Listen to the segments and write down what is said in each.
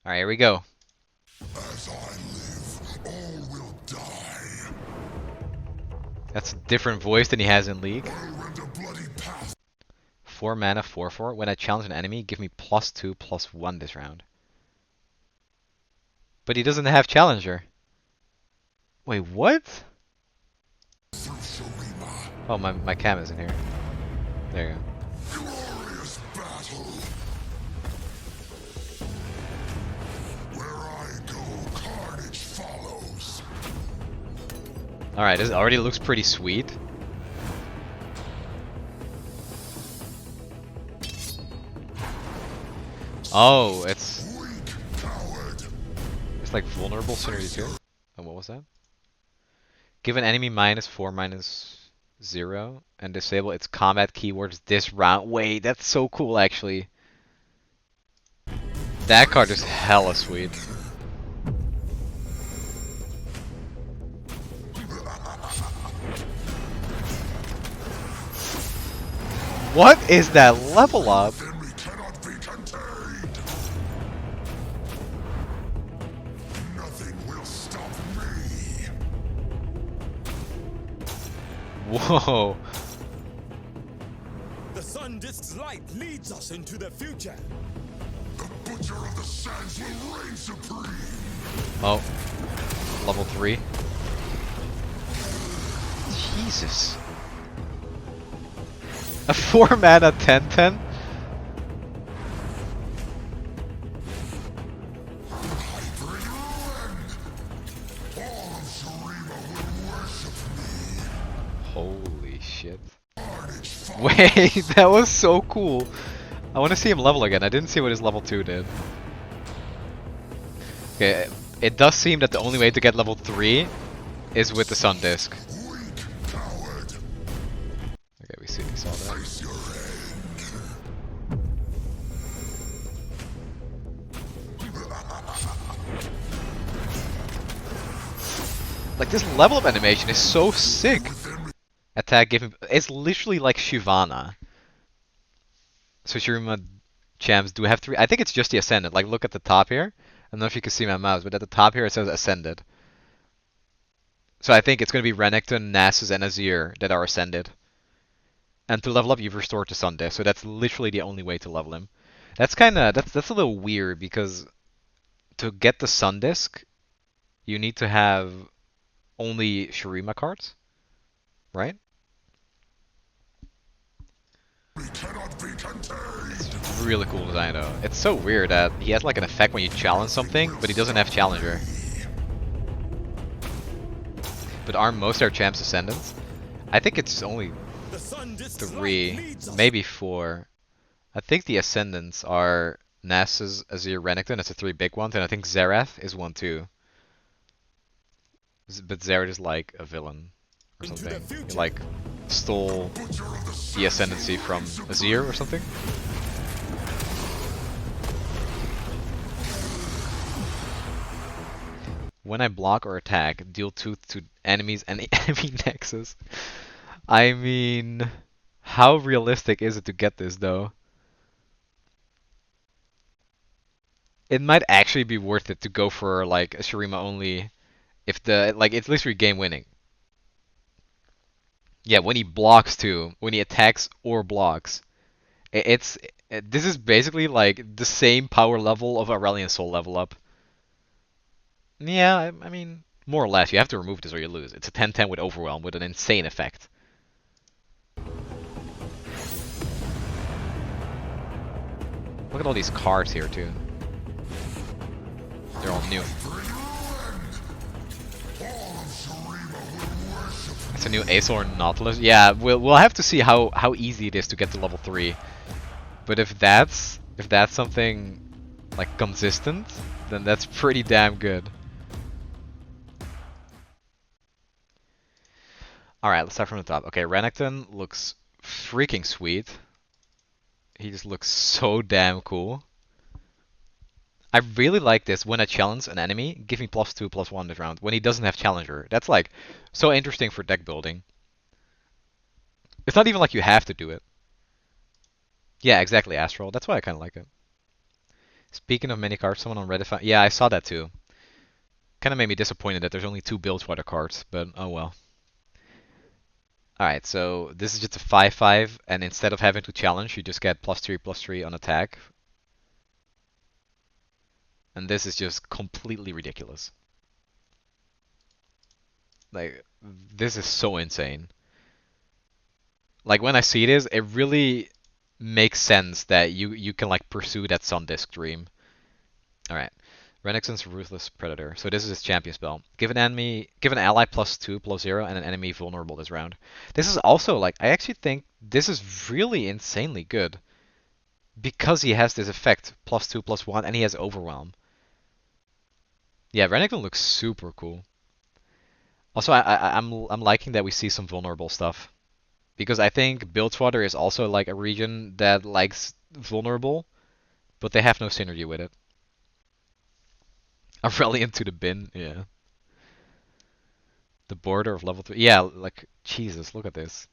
Alright, here we go. As I live, all will die. That's a different voice than he has in League. I rend a bloody path. 4 mana, 4/4. When I challenge an enemy, give me +2/+1 this round. But he doesn't have Challenger. Wait, what? Through Shurima. Oh, my cam isn't here. There you go. Glorious battle. Where I go, carnage follows. Alright, this already looks pretty sweet. Oh, it's Weak coward. like vulnerable synergy too. Oh, what was that? Give an enemy -4/-0 and disable its combat keywords this round. Wait, that's so cool actually. That card is hella sweet. What is that level up? Then we cannot be contained. Nothing will stop me. Whoa. The sun disk's light leads us into the future. The butcher of the sands will reign supreme. Oh. Level 3. Jesus. A 4 mana 10/10? Hybrid Ren. All of Shurima will worship me. Holy shit. Carnage follows. Wait, that was so cool. I want to see him level again. I didn't see what his level 2 did. Okay, it does seem that the only way to get level 3 is with the Sun Disc. Weak coward. Okay, we saw that. Face your end. Like, this level up animation is so sick. Within me. Attack giving. It's literally like Shivana. So Shurima champs do have 3. I think it's just the Ascendant. Like, look at the top here. I don't know if you can see my mouse, but at the top here it says Ascended. So I think it's going to be Renekton, Nasus, and Azir that are Ascended. And to level up, you've restored to Sun Disc. So that's literally the only way to level him. That's a little weird because to get the Sun Disc, you need to have only Shurima cards, right? We cannot be contained. It's really cool design though. It's so weird that he has like an effect when you challenge something, but he doesn't have Challenger. But aren't most of our champs Ascendants? I think it's only The sun disk's light 3, leads us. maybe 4. I think the Ascendants are Nasus, Azir, Renekton. That's the 3 big ones, and I think Xerath is one too. But Xerath is like a villain or Into something. the He future. like stole Butcher of the sands the ascendancy will from reign supreme. Azir or something. When I block or attack, deal 2 to enemies and enemy nexus. I mean, how realistic is it to get this though? It might actually be worth it to go for like a Shurima only if the like it's literally game winning. Yeah, when he blocks too, when he attacks or blocks. This is basically like the same power level of Aurelion Soul level up. Yeah, I mean, more or less. You have to remove this or you lose. It's a 10/10 with Overwhelm with an insane effect. Look at all these cards here too. They're all new. It's a new Aesor Nautilus. Yeah, we'll have to see how easy it is to get to level 3. But if that's something like consistent, then that's pretty damn good. Alright, let's start from the top. Okay, Renekton looks freaking sweet. He just looks so damn cool. I really like this. When I challenge an enemy, give me +2/+1 this round. When he doesn't have Challenger. That's like so interesting for deck building. It's not even like you have to do it. Yeah, exactly, Astral. That's why I kind of like it. Speaking of mini cards, someone on Reddit found. Yeah, I saw that too. Kind of made me disappointed that there's only 2 Buildwater cards, but oh well. Alright, so this is just a 5/5, and instead of having to challenge, you just get +3/+3 on attack. And this is just completely ridiculous. Like, this is so insane. Like, when I see this, it really makes sense that you can, like, pursue that Sun Disk dream. Alright. Renekton's Ruthless Predator. So this is his champion spell. Give an ally +2/+0 and an enemy vulnerable this round. This is also like I actually think this is really insanely good. Because he has this effect, +2/+1, and he has Overwhelm. Yeah, Renekton looks super cool. Also I'm liking that we see some vulnerable stuff. Because I think Bilgewater is also like a region that likes vulnerable, but they have no synergy with it. A rally into the bin, yeah. The border of level 3. Yeah, like, Jesus, look at this.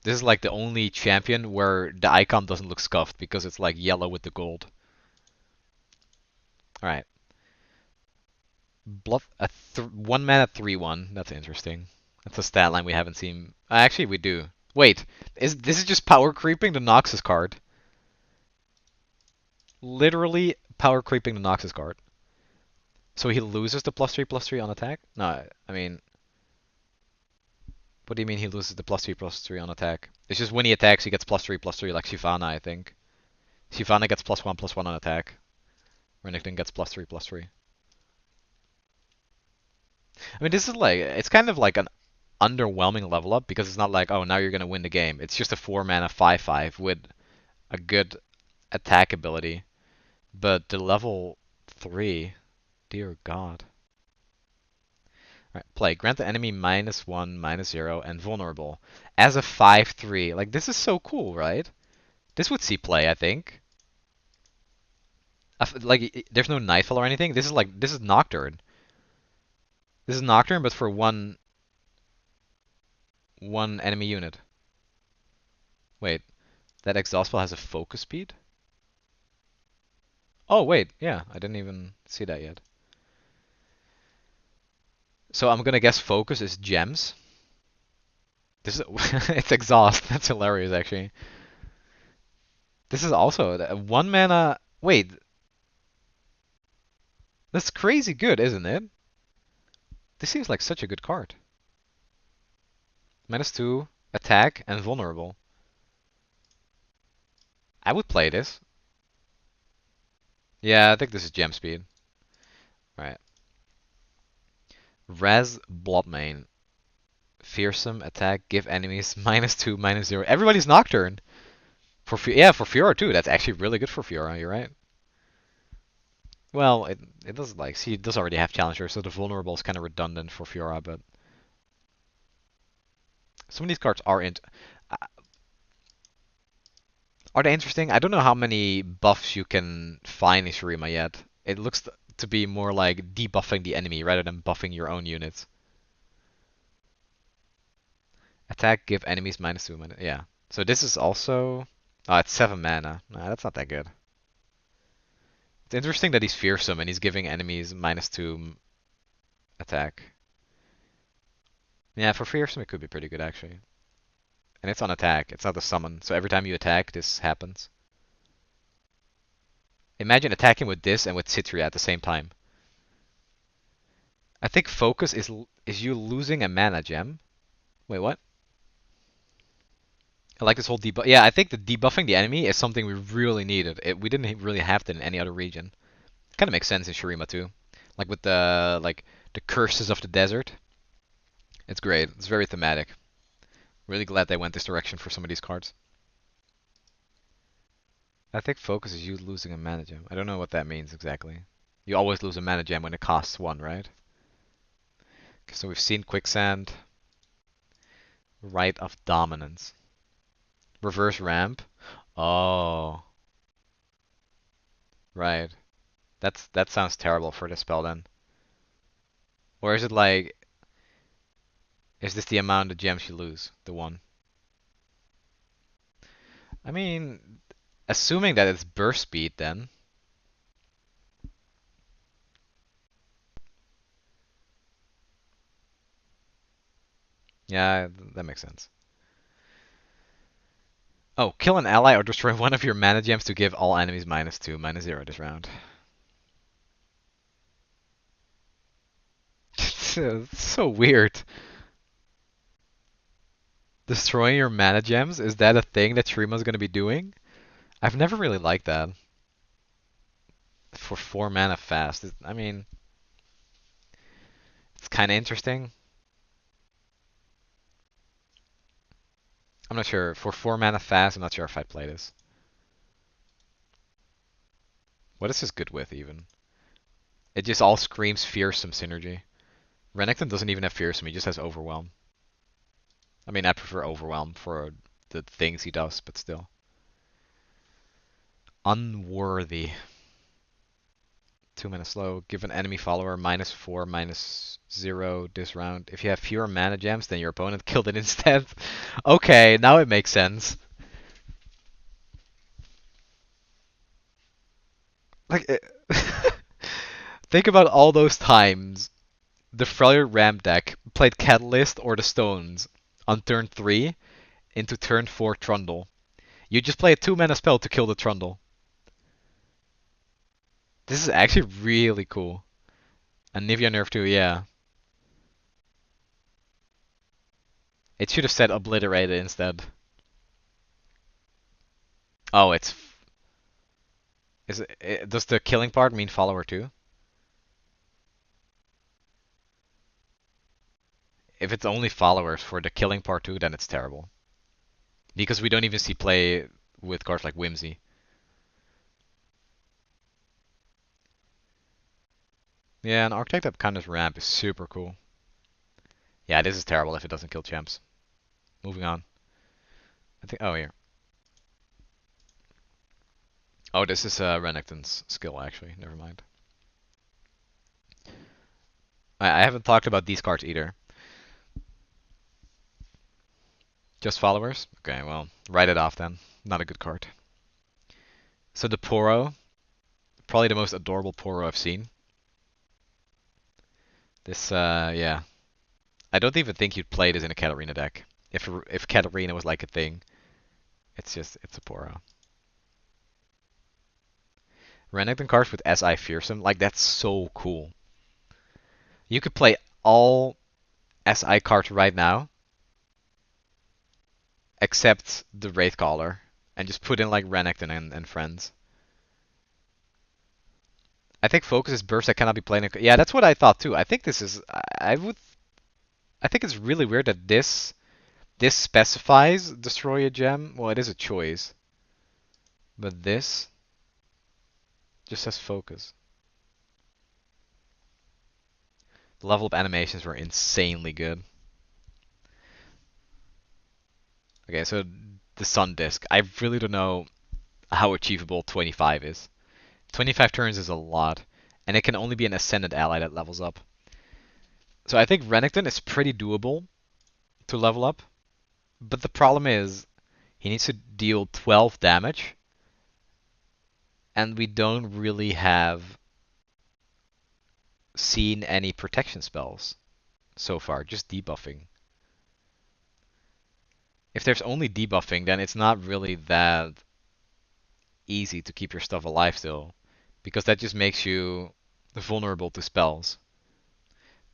This is like the only champion where the icon doesn't look scuffed because it's like yellow with the gold. Alright. Bluff, 1 mana 3/1. That's interesting. That's a stat line we haven't seen. Actually, we do. Wait, this is just power creeping the Noxus card. Literally power creeping the Noxus card. So he loses the +3/+3 on attack? No, I mean, what do you mean he loses the +3/+3 on attack? It's just when he attacks, he gets +3/+3 like Shyvana, I think. Shyvana gets +1/+1 on attack. Renekton gets +3/+3. I mean, this is like, it's kind of like an underwhelming level up because it's not like, oh, now you're going to win the game. It's just a 4 mana 5/5 with a good attack ability. But the level 3, dear God. Alright, play. Grant the enemy -1, -0, and vulnerable. As a 5/3. Like, this is so cool, right? This would see play, I think. Like, there's no Nightfall or anything. This is Nocturne. This is Nocturne, but for one enemy unit. Wait, that exhaust spell has a focus speed? Oh, wait, yeah, I didn't even see that yet. So I'm gonna guess focus is gems. This is it's exhaust. That's hilarious, actually. This is also 1 mana. Wait, that's crazy good, isn't it? This seems like such a good card. -2, attack, and vulnerable. I would play this. Yeah, I think this is gem speed. Right. Res Bloodmane. Fearsome attack, give enemies -2, -0. Everybody's Nocturne. For Fiora too. That's actually really good for Fiora. You're right. Well, it does like see it does already have Challenger, so the vulnerable is kind of redundant for Fiora, but some of these cards are they interesting? I don't know how many buffs you can find in Shurima yet. It looks to be more like debuffing the enemy rather than buffing your own units. Attack, give enemies -2, yeah. So this is also... Oh, it's 7 mana. Nah, that's not that good. It's interesting that he's fearsome and he's giving enemies -2 attack. Yeah, for fearsome it could be pretty good actually. And it's on attack, it's not a summon, so every time you attack this happens. Imagine attacking with this and with Citria at the same time. I think focus is you losing a mana gem. Wait, what? I like this whole debuff. Yeah, I think the debuffing the enemy is something we really needed. We didn't really have that in any other region. Kind of makes sense in Shurima too. Like with the curses of the desert. It's great. It's very thematic. Really glad they went this direction for some of these cards. I think focus is you losing a mana gem. I don't know what that means exactly. You always lose a mana gem when it costs 1, right? Okay, so we've seen quicksand. Rite of Dominance. Reverse ramp. Oh. Right. That sounds terrible for the spell then. Or is it like... Is this the amount of gems you lose? The 1. I mean... Assuming that it's burst speed then. Yeah, that makes sense. Oh, kill an ally or destroy one of your mana gems to give all enemies -2, -0 this round. It's so weird. Destroying your mana gems? Is that a thing that Shurima's gonna be doing? I've never really liked that. For 4 mana fast. I mean, it's kind of interesting. I'm not sure. For 4 mana fast, I'm not sure if I'd play this. What is this good with, even? It just all screams fearsome synergy. Renekton doesn't even have fearsome, he just has overwhelm. I mean, I prefer overwhelm for the things he does, but still. Unworthy. 2 mana slow. Give an enemy follower -4, -0 this round. If you have fewer mana gems, then your opponent killed it instead. Okay, now it makes sense. Like, think about all those times the Freljord Ram deck played Catalyst or the Stones on turn 3 into turn 4 Trundle. You just play a 2 mana spell to kill the Trundle. This is actually really cool. And Nivea nerf too, yeah. It should have said obliterated instead. Oh, does the killing part mean follower too? If it's only followers for the killing part too, then it's terrible. Because we don't even see play with cards like Whimsy. Yeah, an Archetype that kind of ramp is super cool. Yeah, this is terrible if it doesn't kill champs. Moving on. I think. Oh, here. Oh, this is Renekton's skill, actually. Never mind. I haven't talked about these cards either. Just followers? Okay, well, write it off then. Not a good card. So the Poro. Probably the most adorable Poro I've seen. This, yeah. I don't even think you'd play this in a Katarina deck. If Katarina was like a thing. It's a Poro. Renekton cards with SI Fearsome, like that's so cool. You could play all SI cards right now, except the Wraithcaller, and just put in like Renekton and friends. I think Focus is burst that cannot be played. Yeah, that's what I thought too. I think this is. I think it's really weird that this specifies destroy a gem. Well, it is a choice, but this just says focus. The level up animations were insanely good. Okay, so the Sun Disc. I really don't know how achievable 25 is. 25 turns is a lot, and it can only be an Ascendant ally that levels up. So I think Renekton is pretty doable to level up, but the problem is he needs to deal 12 damage, and we don't really have seen any protection spells so far, just debuffing. If there's only debuffing, then it's not really that easy to keep your stuff alive still, because that just makes you vulnerable to spells.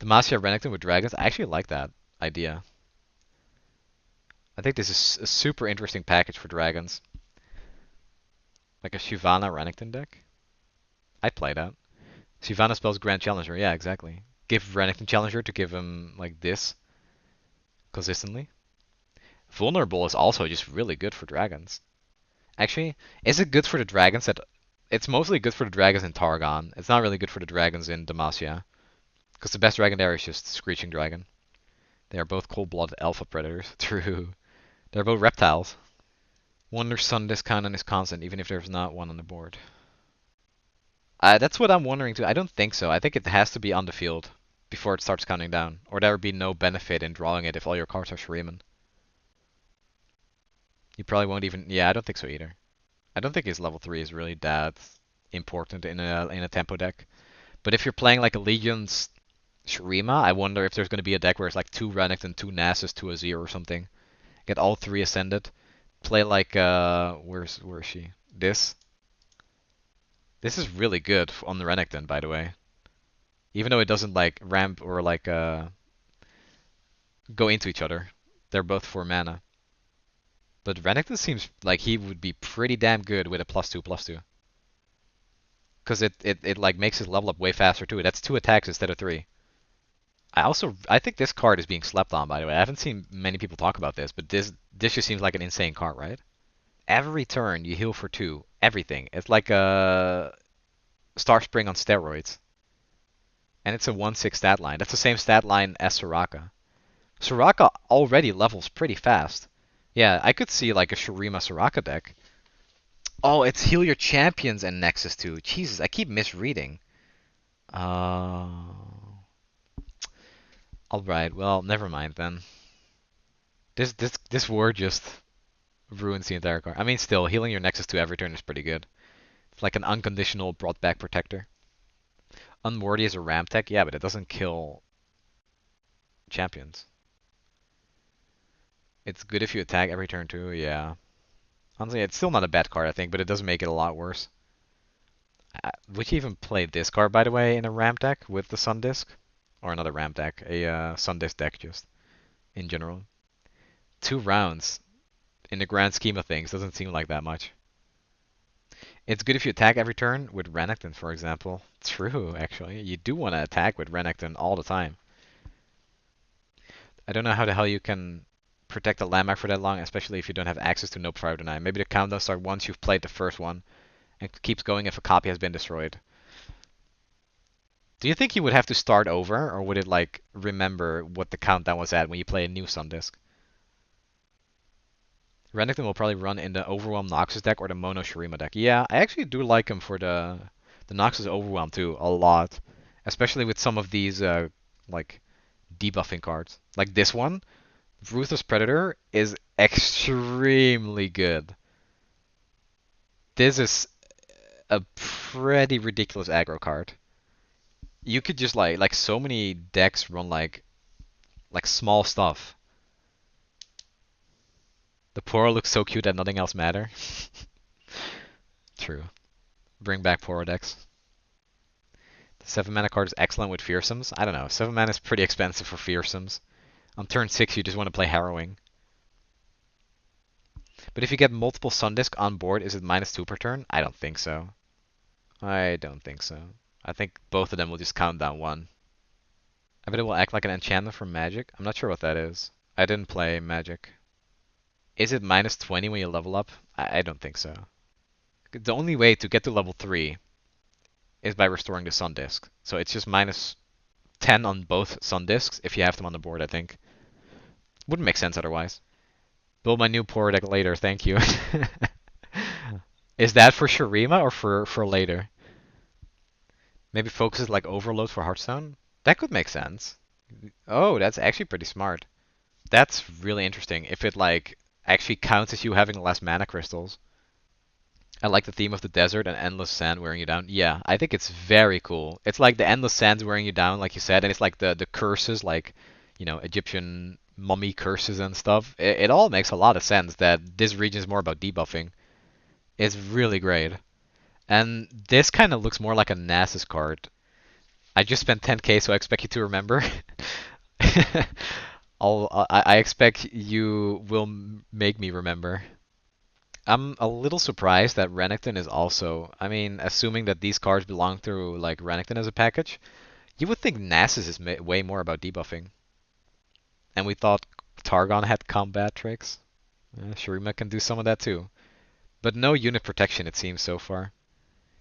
Demacia Renekton with dragons, I actually like that idea. I think this is a super interesting package for dragons. Like a Shivana Renekton deck? I'd play that. Shivana spells Grand Challenger, yeah, exactly. Give Renekton Challenger to give him like this consistently. Vulnerable is also just really good for dragons. Actually, is it good for the dragons that... It's mostly good for the dragons in Targon. It's not really good for the dragons in Demacia. Because the best dragon there is just Screeching Dragon. They are both cold-blooded alpha predators. True. They're both reptiles. Wonder Sun discount is constant, even if there's not one on the board. That's what I'm wondering too. I don't think so. I think it has to be on the field before it starts counting down. Or there would be no benefit in drawing it if all your cards are Shuriman. You probably won't even... Yeah, I don't think so either. I don't think his level 3 is really that important in a tempo deck. But if you're playing like a Legion's Shurima, I wonder if there's going to be a deck where it's like 2 Renekton, 2 Nasus, 2 Azir or something. Get all 3 Ascended. Play like, where is she? This. This is really good on the Renekton, by the way. Even though it doesn't like ramp or like go into each other. They're both 4 mana. But Renekton seems like he would be pretty damn good with a +2/+2. Because it like makes his level up way faster too. That's 2 attacks instead of 3. I think this card is being slept on, by the way. I haven't seen many people talk about this, but this just seems like an insane card, right? Every turn you heal for 2. Everything. It's like a Star Spring on steroids. And it's a 1/6 stat line. That's the same stat line as Soraka. Soraka already levels pretty fast. Yeah, I could see like a Shurima Soraka deck. Oh, it's heal your champions and Nexus too. Jesus, I keep misreading. Alright, well, never mind then. This word just ruins the entire card. I mean, still, healing your Nexus 2 every turn is pretty good. It's like an unconditional brought back protector. Unworthy is a ramp tech, yeah, but it doesn't kill champions. It's good if you attack every turn too, yeah. Honestly, it's still not a bad card, I think, but it does make it a lot worse. Would you even play this card, by the way, in a ramp deck with the Sun Disc? Or another ramp deck, a Sun Disc deck, just in general. 2 rounds, in the grand scheme of things, doesn't seem like that much. It's good if you attack every turn with Renekton, for example. True, actually. You do want to attack with Renekton all the time. I don't know how the hell you can protect a landmark for that long, especially if you don't have access to Nope 509. Maybe the countdown starts once you've played the first one, and keeps going if a copy has been destroyed. Do you think you would have to start over, or would it like remember what the countdown was at when you play a new Sun Disc? Renekton will probably run in the Overwhelm Noxus deck or the Mono Shurima deck. Yeah, I actually do like him for the Noxus Overwhelm too, a lot. Especially with some of these like debuffing cards. Like this one, Ruthless Predator is extremely good. This is a pretty ridiculous aggro card. You could just like so many decks run like small stuff. The Poro looks so cute that nothing else matter. True. Bring back Poro decks. The 7 mana card is excellent with Fearsomes. I don't know. 7 mana is pretty expensive for Fearsomes. On turn 6, you just want to play Harrowing. But if you get multiple Sun Disc on board, is it -2 per turn? I don't think so. I don't think so. I think both of them will just count down 1. I bet it will act like an enchantment from Magic. I'm not sure what that is. I didn't play Magic. Is it -20 when you level up? I don't think so. The only way to get to level 3 is by restoring the Sun Disc. So it's just -10 on both Sun Discs if you have them on the board, I think. Wouldn't make sense otherwise. Build my new Poro deck later, thank you. Is that for Shurima or for later? Maybe focus it like Overload for Hearthstone? That could make sense. Oh, that's actually pretty smart. That's really interesting. If it like actually counts as you having less mana crystals. I like the theme of the desert and endless sand wearing you down. Yeah, I think it's very cool. It's like the endless sands wearing you down, like you said, and it's like the curses, like, you know, Egyptian mummy curses and stuff. It all makes a lot of sense that this region is more about debuffing. It's really great. And this kind of looks more like a Nasus card. I just spent 10k, so I expect you to remember. I expect you will make me remember. I'm a little surprised that Renekton is also. I mean, assuming that these cards belong to like Renekton as a package, you would think Nasus is way more about debuffing. And we thought Targon had combat tricks. Shurima can do some of that too. But no unit protection, it seems, so far.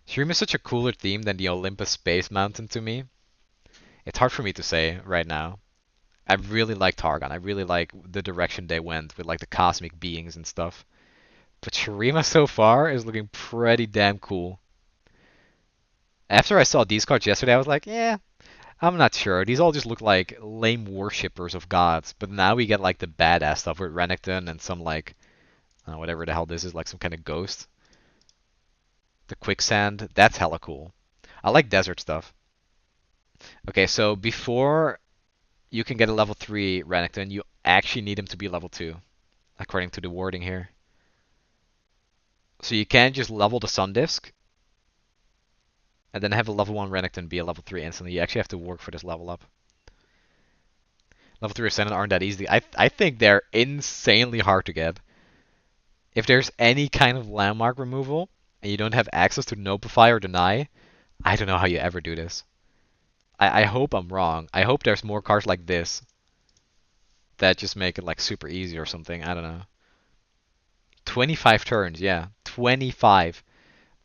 Shurima is such a cooler theme than the Olympus Space Mountain to me. It's hard for me to say right now. I really like Targon. I really like the direction they went with like the cosmic beings and stuff. But Shurima so far is looking pretty damn cool. After I saw these cards yesterday, I was like, yeah, I'm not sure. These all just look like lame worshippers of gods. But now we get like the badass stuff with Renekton and some like, whatever the hell this is, like some kind of ghost. The quicksand, that's hella cool. I like desert stuff. Okay, so before you can get a level 3 Renekton, you actually need him to be level 2, according to the wording here. So you can't just level the Sun Disc and then have a level 1 Renekton be a level 3 instantly. You actually have to work for this level up. Level 3 Ascendant aren't that easy. I think they're insanely hard to get. If there's any kind of landmark removal and you don't have access to Notify or Deny, I don't know how you ever do this. I hope I'm wrong. I hope there's more cards like this that just make it like super easy or something. I don't know. 25 turns, yeah. 25.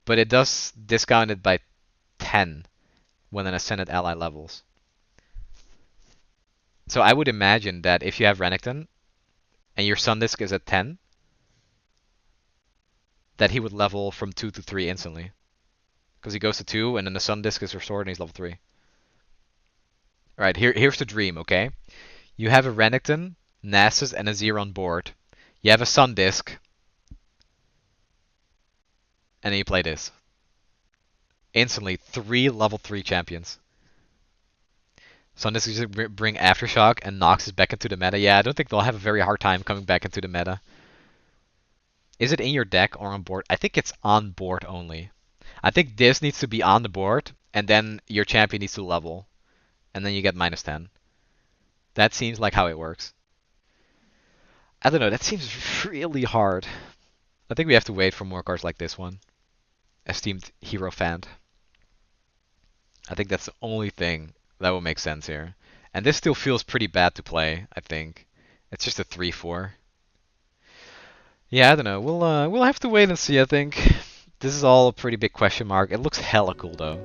But it does discount it by 10 when an Ascended ally levels. So I would imagine that if you have Renekton and your Sun Disc is at 10, that he would level from 2 to 3 instantly. Because he goes to 2 and then the Sun Disc is restored and he's level 3. Alright, here's the dream, okay? You have a Renekton, Nasus, and Azir on board. You have a Sun Disc. And then you play this. Instantly, 3 level 3 champions. Sun Disc is going to bring Aftershock and Noxus back into the meta. Yeah, I don't think they'll have a very hard time coming back into the meta. Is it in your deck or on board? I think it's on board only. I think this needs to be on the board, and then your champion needs to level. And then you get minus 10. That seems like how it works. I don't know, that seems really hard. I think we have to wait for more cards like this one. Esteemed Hero Fan. I think that's the only thing that will make sense here. And this still feels pretty bad to play, I think. It's just a 3-4. Yeah, I don't know. We'll have to wait and see, I think. This is all a pretty big question mark. It looks hella cool though.